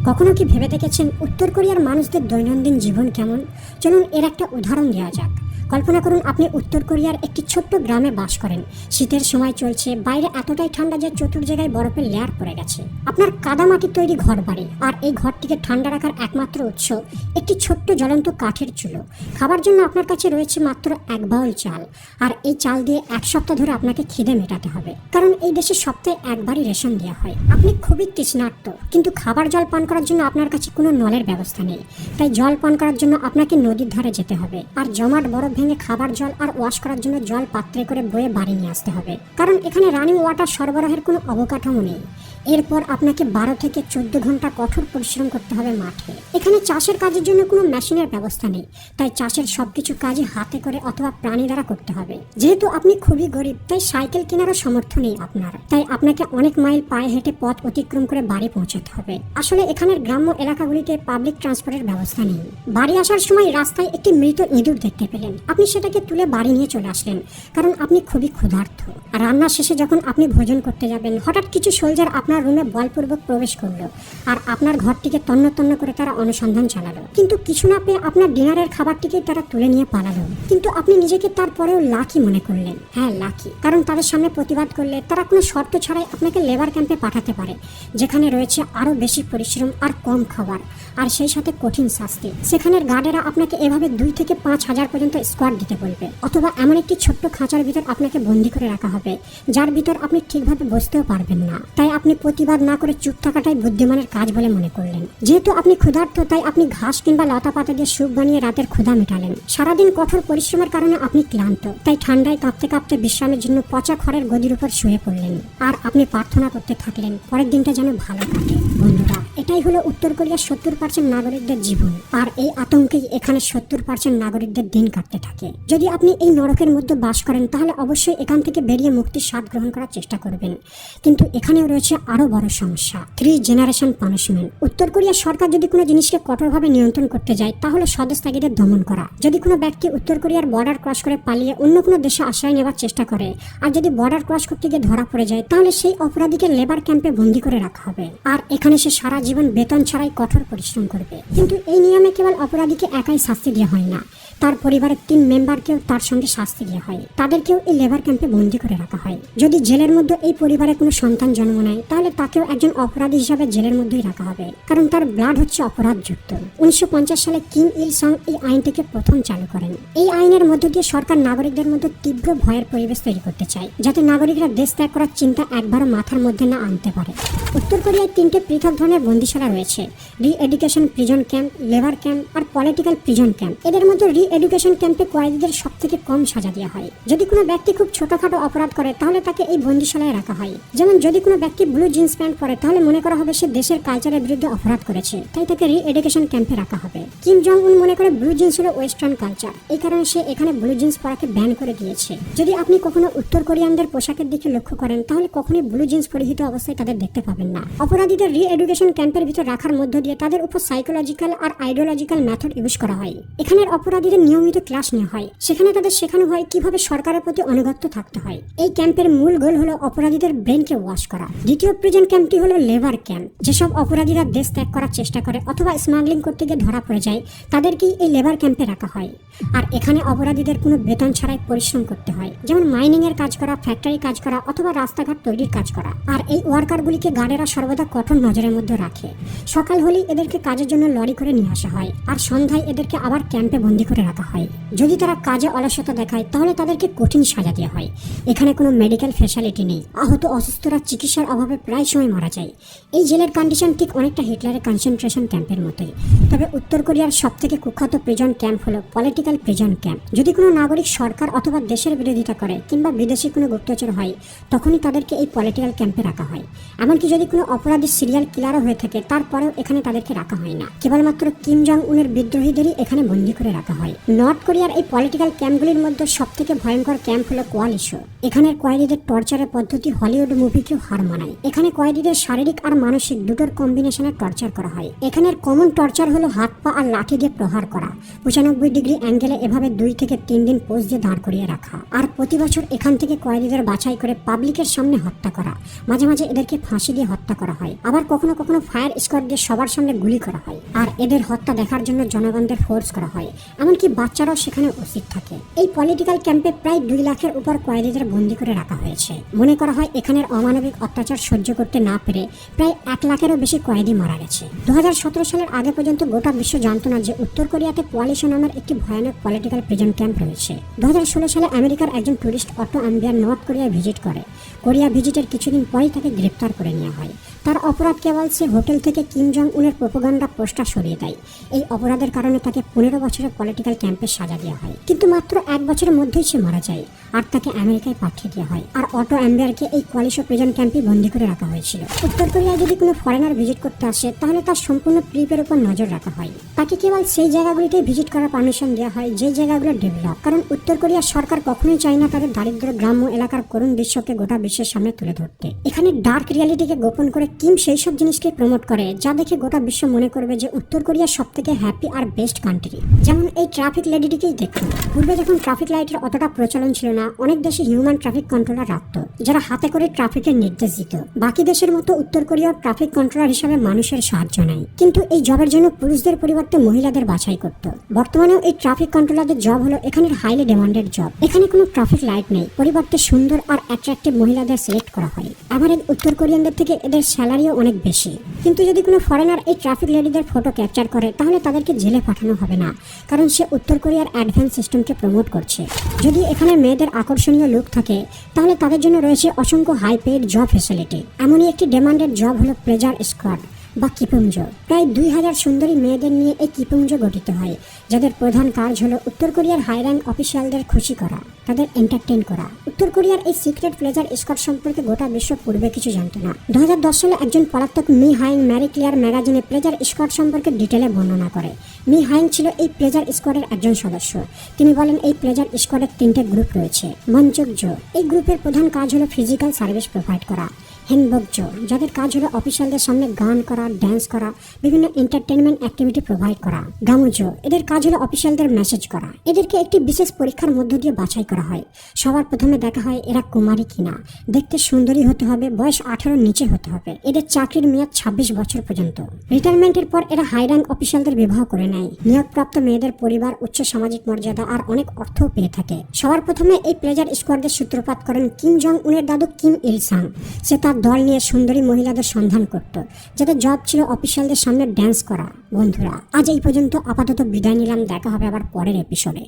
কখনো কি ভেবে দেখেছেন উত্তর কোরিয়ার মানুষদের দৈনন্দিন জীবন কেমন? চলুন এর একটা উদাহরণ দেওয়া যাক। কল্পনা করুন আপনি উত্তর কোরিয়ার একটি ছোট্ট গ্রামে বাস করেন। শীতের সময় চলছে, বাইরে এতটাই ঠান্ডা যে চতুর জায়গায় বরফের লেয়ার পড়ে গেছে। আপনার কাদামাটির তৈরি ঘর বাড়ি, আর এই ঘরটিকে ঠান্ডা রাখার একমাত্র উৎস একটি ছোট্ট জ্বলন্ত কাঠের চুলো। খাবার জন্য আপনার কাছে রয়েছে মাত্র এক বাউল চাল, আর এই চাল দিয়ে এক সপ্তাহ ধরে আপনাকে খিদে মেটাতে হবে, কারণ এই দেশে সপ্তাহে একবারই রেশন দেওয়া হয়। আপনি খুবই তৃষ্ণার্ত, কিন্তু খাবার জল পান করার জন্য আপনার কাছে কোনো নলের ব্যবস্থা নেই। তাই জল পান করার জন্য আপনাকে নদীর ধারে যেতে হবে, আর জমাট বরফ ভেঙে খাবার জল আর ওয়াশ করার জন্য জল পাত্রে করে বয়ে বাড়ি নিয়ে আসতে হবে, কারণ এখানে রানিং ওয়াটার সরবরাহের কোনো অবকাঠামো নেই। এরপর আপনাকে 12 থেকে 14 ঘন্টা কঠোর পরিশ্রম করতে হবে মাঠে। এখানে চাষের কাজের জন্য কোনো মেশিনের ব্যবস্থা নেই, তাই চাষের সবকিছু কাজই হাতে করে অথবা প্রাণী দ্বারা করতে হবে। যেহেতু আপনি খুবই গরিব, তাই সাইকেল কেনারও সামর্থ্য নেই আপনার, তাই আপনাকে অনেক মাইল পায়ে হেঁটে পথ অতিক্রম করে বাড়ি পৌঁছাতে হবে। আসলে এখানের গ্রাম্য এলাকাগুলিতে পাবলিক ট্রান্সপোর্টের ব্যবস্থা নেই। বাড়ি আসার সময় রাস্তায় একটি মৃত ইঁদুর দেখতে পেলেন। আপনি সেটাকে তুলে বাড়ি নিয়ে চলে আসলেন, কারণ আপনি খুবই ক্ষুধার্ত। আর রান্নার শেষে যখন আপনি ভোজন করতে যাবেন, হঠাৎ কিছু সোলজার আপনার রুমে বলপূর্বক প্রবেশ করলো, আর আপনার ঘরটিকে তন্ন তন্ন করে তারা অনুসন্ধান চালালো। কিন্তু কিছু না পেয়ে আপনার ডিনারের খাবারটিকে তারা তুলে নিয়ে পালালো। কিন্তু আপনি নিজেকে তারপরেও লাকি মনে করলেন। হ্যাঁ, লাকি, কারণ তাদের সামনে প্রতিবাদ করলে তারা কোনো শর্ত ছাড়াই আপনাকে লেবার ক্যাম্পে পাঠাতে পারে, যেখানে রয়েছে আরো বেশি পরিশ্রম আর কম খাবার, আর সেই সাথে কঠিন শাস্তি। সেখানের গার্ডেরা আপনাকে এভাবে 2 থেকে 5,000 পর্যন্ত স্কোয়াড দিতে বলবে, অথবা এমন একটি ছোট্ট খাঁচার ভিতর আপনাকে বন্দি করে রাখা হবে, যার ভিতর আপনি ঠিকভাবে বসতেও পারবেন না। তাই আপনি প্রতিবাদ না করে চুপ থাকাটাই বুদ্ধিমানের কাজ বলে মনে করলেন। যেহেতু আপনি ক্ষুধার্ত, তাই আপনি ঘাস কিংবা লতা পাতা দিয়ে স্যুপ বানিয়ে রাতের ক্ষুধা মেটালেন। সারাদিন কঠোর পরিশ্রমের কারণে আপনি ক্লান্ত, তাই ঠান্ডায় কাঁপতে কাঁপতে বিশ্রামের জন্য পচা খড়ের গদির উপর শুয়ে পড়লেন, আর আপনি প্রার্থনা করতে থাকলেন পরের দিনটা যেন ভালো কাটে। বন্ধুরা, এটাই হলো উত্তর কোরিয়ার 70% নাগরিকদের জীবন, আর এই আতঙ্কেই এখানে 70% নাগরিকদের দিন কাটতে থাকে। যদি আপনি এই নরকের মধ্যে বাস করেন, তাহলে অবশ্যই এখান থেকে বেরিয়ে মুক্তির স্বাদ গ্রহণ করার চেষ্টা করবেন। কিন্তু এখানেও রয়েছে আরো বড় সমস্যা, 3 জেনারেশন পানিশমেন্ট। উত্তর কোরিয়ার সরকার যদি কোনো জিনিসকে কঠোরভাবে নিয়ন্ত্রণ করতে যায়, তাহলে স্বদেশত্যাগীদের দমন করা। যদি কোনো ব্যক্তি উত্তর কোরিয়ার বর্ডার ক্রস করে পালিয়ে অন্য কোনো দেশে আশ্রয় নেওয়ার চেষ্টা করে, আর যদি বর্ডার ক্রস করতে গিয়ে ধরা পড়ে যায়, তাহলে সেই অপরাধীকে লেবার ক্যাম্পে বন্দী করে রাখা হবে, আর এখানে সে সারা জীবন বেতন ছাড়াই কঠোর পরিশ্রম করবে। কিন্তু এই নিয়মে কেবল অপরাধীকে একাই শাস্তি দেওয়া হয় না, তার পরিবারের 3 মেম্বারকেও তার সঙ্গে শাস্তি দেওয়া হয়। তাদেরকেও এই লেবার ক্যাম্পে বন্দী করে রাখা হয়। যদি জেলের মধ্যে এই পরিবারে কোনো সন্তান জন্ম নেয়, তাহলে তাকেও একজন অপরাধী হিসাবে জেলের মধ্যেই রাখা হবে, কারণ তার ব্লাড হচ্ছে অপরাধযুক্ত। 1950 সালে কিম ইল সং এই আইনটিকে প্রথম চালু করেন। এই আইনের মধ্য দিয়ে সরকার নাগরিকদের মধ্যে তীব্র ভয়ের পরিবেশ তৈরি করতে চায়, যাতে নাগরিকরা দেশ ত্যাগ করার চিন্তা একবারও মাথার মধ্যে না আনতে পারে। উত্তর কোরিয়ায় 3টে পৃথক ধরনের বন্দিশালা রয়েছে: re education prison camp, labour camp আর পলিটিক্যাল প্রিজন ক্যাম্প। এদের মধ্যে রি এডুকেশন ক্যাম্পে কয়েদিদের সব থেকে কম সাজা দেওয়া হয়। যদি কোনো ব্যক্তি খুব ছোটখাটো অপরাধ করে, তাহলে তাকে এই বন্দিশালায় রাখা হয়। যেমন যদি কোনো ব্যক্তি ব্লু জিন্স প্যান্ট পরে, তাহলে মনে করা হবে সে দেশের কালচারের বিরুদ্ধে অপরাধ করেছে, তাই তাকে রি এডুকেশন ক্যাম্পে রাখা হবে। কিম জং উন মনে করে ব্লু জিন্স হলো ওয়েস্টার্ন কালচার, এই কারণে সে এখানে ব্লু জিন্স পরাকে ব্যান করে দিয়েছে। যদি আপনি কখনো উত্তর কোরিয়ানদের পোশাকের দিকে লক্ষ্য করেন, তাহলে কখনোই ব্লু জিন্স পরিহিত অবস্থায় তাদের দেখতে পাবেন না। অপরাধীদের রি এডুকেশন ক্যাম্পের ভিতর রাখার মধ্য দিয়ে তাদের উপর সাইকোলজিক্যাল আর আইডিওলজিক্যাল মেথড ইউজ করা হয়। এখানের অপরাধীদের নিয়মিত ক্লাস নেওয়া হয়, সেখানে তাদের শেখানো হয় কিভাবে সরকারের প্রতি অনুগত থাকতে হয়। এই ক্যাম্পের মূল গোল হলো অপরাধীদের ব্রেনকে ওয়াশ করা। দ্বিতীয় প্রিজন ক্যাম্পটি হলো লেবার ক্যাম্প। যেসব অপরাধীরা দেশ ত্যাগ করার চেষ্টা করে অথবা স্মাগলিং করতে গিয়ে ধরা পড়ে যায়, তাদেরকেই এই লেবার ক্যাম্পে রাখা হয়। আর এখানে অপরাধীদের কোনো বেতন ছাড়াই পরিশ্রম করতে হয়, যেমন মাইনিং এর কাজ করা, ফ্যাক্টরি কাজ করা অথবা রাস্তাঘাট তৈরির কাজ করা। আর এই ওয়ার্কারগুলিকে গার্ডেরা সর্বদা কঠোর নজরের মধ্যে রাখে। সকাল হলেই এদেরকে কাজের জন্য লরি করে নিয়ে আসা হয়, আর সন্ধ্যায় এদেরকে আবার ক্যাম্পে বন্দী করে রাখা হয়। যদি তারা কাজে অলসতা দেখায়, তাহলে তাদেরকে কঠিন সাজা দেওয়া হয়। এখানে কোনো মেডিকেল ফ্যাসিলিটি নেই, আহত অসুস্থরা চিকিৎসার অভাবে প্রায় সময় মারা যায়। এই জেলের কন্ডিশন ঠিক অনেকটা হিটলারের কনসেন্ট্রেশন ক্যাম্পের মতোই। তবে উত্তর কোরিয়ার সবথেকে কুখ্যাত প্রিজন ক্যাম্প হলো পলিটিক্যাল প্রিজন ক্যাম্প। যদি কোনো নাগরিক সরকার অথবা দেশের বিরোধিতা করে কিংবা বিদেশি কোনো গুপ্তচর হয়, তখনই তাদেরকে এই পলিটিক্যাল ক্যাম্পে রাখা হয়। এমনকি যদি কোনো অপরাধী সিরিয়াল কিলারও হয়ে থাকে, থাকে, তারপরেও এখানে তাদেরকে রাখা হয় না। কেবলমাত্র কিম জং উনের বিদ্রোহীদেরই এখানে বন্দী করে রাখা হয়। নর্থ কোরিয়ার এই পলিটিক্যাল ক্যাম্পগুলির মধ্যে সব থেকে ভয়ঙ্কর ক্যাম্প হলো কোয়ালিশো। এখানের কয়েদিদের টর্চারের পদ্ধতি হলিউড মুভিকেও হার মানায়। এখানে কয়েদিদের শারীরিক আর মানসিক দুটোর কম্বিনেশনে টর্চার করা হয়। এখানের কমন টর্চার হলো হাত পা আর লাঠি দিয়ে প্রহার করা, 95 ডিগ্রি অ্যাঙ্গেলে এভাবে 2 থেকে 3 দিন পোজ দিয়ে দাঁড় করিয়ে রাখা, আর প্রতি বছর এখান থেকে কয়েদিদের বাছাই করে পাবলিকের সামনে হত্যা করা। মাঝে মাঝে এদেরকে ফাঁসি দিয়ে হত্যা করা হয়, আবার কখনো কখনো ফায়ার স্কোয়াড দিয়ে সবার সামনে গুলি করা হয়। আর এদের হত্যা দেখার জন্য জনগণদের ফোর্স করা হয়, এমনকি বাচ্চারাও সেখানে উপস্থিত থাকে। এই পলিটিক্যাল ক্যাম্পে প্রায় 2 লাখের উপর কয়েদিদের বন্দী করে রাখা হয়েছে। মনে করা হয় এখানের অমানবিক অত্যাচার সহ্য করতে না পেরে প্রায় 1 লাখেরও বেশি কয়েদি মারা গেছে। 2017 সালের আগে পর্যন্ত গোটা বিশ্ব জানত না যে উত্তর কোরিয়াতে কোয়ালিশো নামের একটি ভয়ানক পলিটিক্যাল প্রিজন ক্যাম্প রয়েছে। 2016 সালে আমেরিকার একজন টুরিস্ট অটো আম্বিয়ার নর্থ কোরিয়ায় ভিজিট করে। কোরিয়া ভিজিটের কিছুদিন পরেই তাকে গ্রেপ্তার করে নেওয়া হয়। তার অপরাধ কেবল সে হোটেল থেকে কিম জং উনের প্রোপাগান্ডা পোস্টার সরিয়ে দেয়। এই অপরাধের কারণে তাকে 15 বছরের পলিটিক্যাল ক্যাম্পে সাজা দেওয়া হয়, কিন্তু মাত্র 1 বছরের মধ্যেই সে মারা যায় আর তাকে আমেরিকায় পাঠিয়ে দেওয়া হয়। আর অটো অ্যাম্বিয়ারকে এই কোয়ালিশো প্রিজন ক্যাম্পে বন্দী করে রাখা হয়েছিল। উত্তর কোরিয়ায় যদি কোনো ফরেনার ভিজিট করতে আসে তাহলে তার সম্পূর্ণ ট্রিপের উপর নজর রাখা হয়। তাকে কেবল সেই জায়গাগুলিতে ভিজিট করার পারমিশন দেওয়া হয় যে জায়গাগুলো ডেভেলপ, কারণ উত্তর কোরিয়ার সরকার কখনোই চায় না তাদের দারিদ্র গ্রাম্য এলাকার করুণ দৃশ্যকে গোটা বিশ্বের সামনে তুলে ধরতে। এখানে ডার্ক রিয়ালিটিকে গোপন করে কিম সেই সব জিনিসকে প্রমোট করে যা দেখে গোটা বিশ্ব মনে করবে যে উত্তর কোরিয়া সব থেকে হ্যাপি আর বেস্ট কান্ট্রি। যেমন এই ট্রাফিক লেডিটিকেই দেখুন। পূর্বে যখন ট্রাফিক লাইটের অতটা প্রচলন ছিল না, অনেক দেশে হিউম্যান ট্রাফিক কন্ট্রোলার রাখত যারা হাতে করে ট্রাফিকের নির্দেশ দিত। বাকি দেশের মতো উত্তর কোরিয়ার ট্রাফিক কন্ট্রোলার হিসাবে মানুষের সাহায্য নেয়, কিন্তু এই জবের জন্য পুরুষদের পরিবর্তে মহিলাদের বাছাই করত। বর্তমানেও এই ট্রাফিক কন্ট্রোলারদের জব হলো এখানের হাইলি ডিমান্ডেড জব। এখানে কোনো ট্রাফিক লাইট নেই, পরিবর্তে সুন্দর আর অ্যাট্রাকটিভ মহিলাদের সিলেক্ট করা হয়। আবার এই উত্তর কোরিয়ানদের থেকে এদের স্যালারিও অনেক বেশি। কিন্তু যদি কোনো ফরেনার এই ট্রাফিক লেডিদের ফটো ক্যাপচার করে তাহলে তাদেরকে জেলে পাঠানো হবে না, কারণ সে উত্তর কোরিয়ার অ্যাডভান্স সিস্টেমকে প্রমোট করছে। যদি এখানে মেয়েদের আকর্ষণীয় লুক থাকে তাহলে তাদের জন্য রয়েছে অসংখ্য হাই পেইড জব ফ্যাসিলিটি। এমনই একটি ডিমান্ডেড জব হলো প্লেজার স্কোয়াড বা কিপুঞ্জ। প্রায় 2000 সুন্দরী মেয়েদের নিয়ে এই কিপুঞ্জ গঠিত হয়, যাদের প্রধান কাজ হলো উত্তর কোরিয়ার হাই র্যাঙ্ক অফিসিয়ালদের খুশি করা, তাদের এন্টারটেইন করা। উত্তর কোরিয়ার এই সিক্রেট প্লেজার স্কট সম্পর্কে গোটা বিশ্ব পূর্বে কিছু জানত না। 2010 সালে একজন পলাতক মি হাইং ম্যারি ক্লিয়ার ম্যাগাজিনে প্লেজার স্কট সম্পর্কে ডিটেলে বর্ণনা করে। মি হাইং ছিল এই প্লেজার স্কোয়াডের একজন সদস্য। তিনি বলেন এই প্লেজার স্কোয়াডের 3টে গ্রুপ রয়েছে। মঞ্চকজ, এই গ্রুপের প্রধান কাজ হলো ফিজিক্যাল সার্ভিস প্রোভাইড করা। হেনবকজ, যাদের কাজ হলো অফিসিয়ালদের সামনে গান করা, ড্যান্স করা, বিভিন্ন এন্টারটেনমেন্ট অ্যাক্টিভিটি প্রোভাইড করা। গামুজ, এদের কাজ হলো অফিসিয়ালদের মেসেজ করা। এদেরকে একটি বিশেষ পরীক্ষার মধ্য দিয়ে বাছাই করা হয়। সবার প্রথমে দেখা হয় এরা কুমারী কিনা। দেখতে সুন্দরী হতে হবে, বয়স 18 নিচে হতে হবে। এদের চাকরির মেয়াদ 26 বছর পর্যন্ত। রিটায়ারমেন্টের পর এরা হাই র্যাঙ্ক অফিসিয়ালদের বিবাহ করে নেয়। নিয়োগপ্রাপ্ত মেয়েদের পরিবার উচ্চ সামাজিক মর্যাদা আর অনেক অর্থও পেয়ে থাকে। সবার প্রথমে এই প্লেজার স্কোয়াডদের সূত্রপাত করেন কিম জং উনের দাদু কিম ইল সাং। সে তার দল নিয়ে সুন্দরী মহিলাদের সন্ধান করত, যাদের জব ছিল অফিসিয়ালদের সামনে ড্যান্স করা। বন্ধুরা, আজ এই পর্যন্ত, আপাতত বিদায় নিলাম। দেখা হবে আবার পরের এপিসোডে।